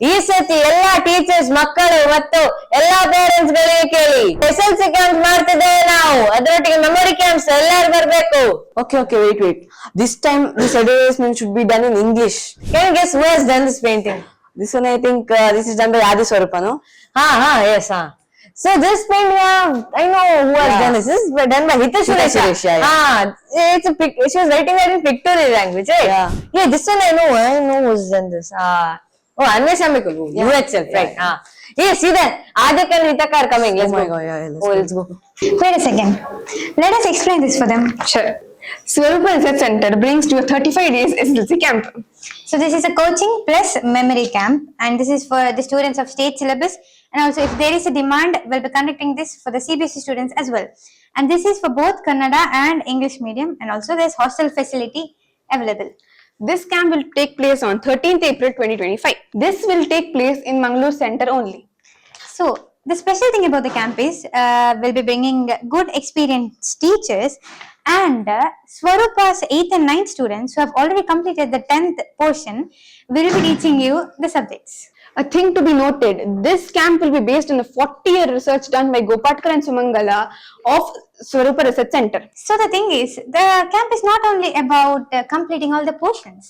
ಈ ಸತಿ ಎಲ್ಲಾ ಟೀಚರ್ಸ್ ಮಕ್ಕಳು ಮತ್ತು ಎಲ್ಲಾ ಪೇರೆಂಟ್ಸ್ ಗಳಿಗೆ ಕೇಳಿ SSLC ಕ್ಯಾಂಪ್ ಮಾಡ್ತಿದ್ದೇವೆ ನಾವು, ಅದರೊಟ್ಟಿಗೆ ಮೆಮೊರಿ ಕ್ಯಾಂಪ್ಸ್ ಎಲ್ಲರೂ ಬರ್ಬೇಕು. Okay, wait. This time this advertisement should be done in English. Can you guess who has done this painting? This one I think this is done by Swaroopa, no? Yes. So this painting, I know who has done this. This is done by Hita Suresh. It's a she was writing that in pictorial language, right? Yeah, this one I know who's done this. Anvesha Mikul, you itself, right? Yeah, see that. Adik and Hitakar coming. Let's go. Let's go. Wait a second. Let us explain this for them. Sure. Swaroopa Research Center brings to a 35 days SSLC camp. So this is a coaching plus memory camp, and this is for the students of state syllabus, and also if there is a demand, we'll be conducting this for the CBSE students as well. And this is for both Kannada and English medium, and also there's hostel facility available. This camp will take place on 13th April 2025. This will take place in Mangalore Center only. So the special thing about the camp is we'll be bringing good experienced teachers, and Swaroopa's 8th and 9th students who have already completed the 10th portion will be teaching you the subjects. A thing to be noted, this camp will be based on a 40-year research done by Gopatkar and Sumangala of Swaroopa Research Center. So the thing is, the camp is not only about completing all the portions.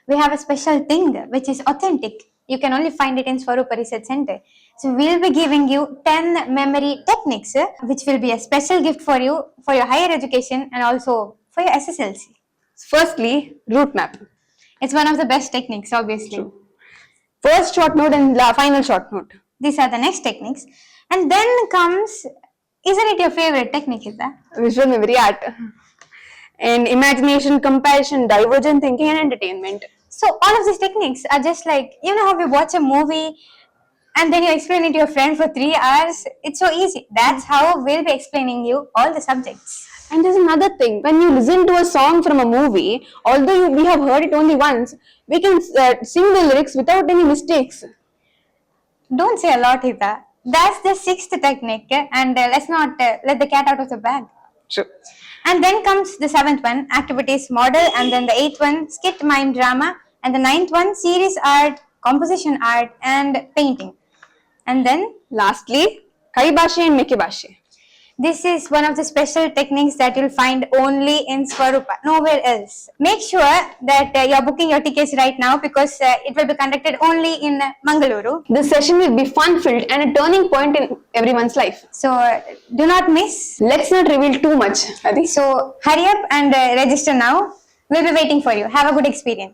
We have a special thing which is authentic. You can only find it in Swaroopa Research Center. So we'll be giving you 10 memory techniques, which will be a special gift for you for your higher education and also for your SSLC. Firstly, route map. It's one of the best techniques, obviously. True. First short note and final short note. These are the next techniques. And then comes, isn't it your favorite technique, Ida? Visual memory art. And imagination, comparison, divergent thinking and entertainment. So all of these techniques are just like, you know how we watch a movie and then you explain it to your friend for 3 hours? It's so easy. That's how we'll be explaining you all the subjects. And there's another thing. When you listen to a song from a movie, although we have heard it only once, we can sing the lyrics without any mistakes. Don't say a lot, Hita. That's the 6th technique, and let's not let the cat out of the bag. True. And then comes the 7th one, activities model, and then the 8th one, skit, mime, drama, and the 9th one, series art, composition art, and painting. And then lastly, Kai Bhashe and Meke Bhashe. This is one of the special techniques that you'll find only in Swaroopa, nowhere else. Make sure that you're booking your tickets right now because it will be conducted only in Mangaluru. This session will be fun-filled and a turning point in everyone's life. So do not miss. Let's not reveal too much, Adi. So hurry up and register now. We'll be waiting for you. Have a good experience.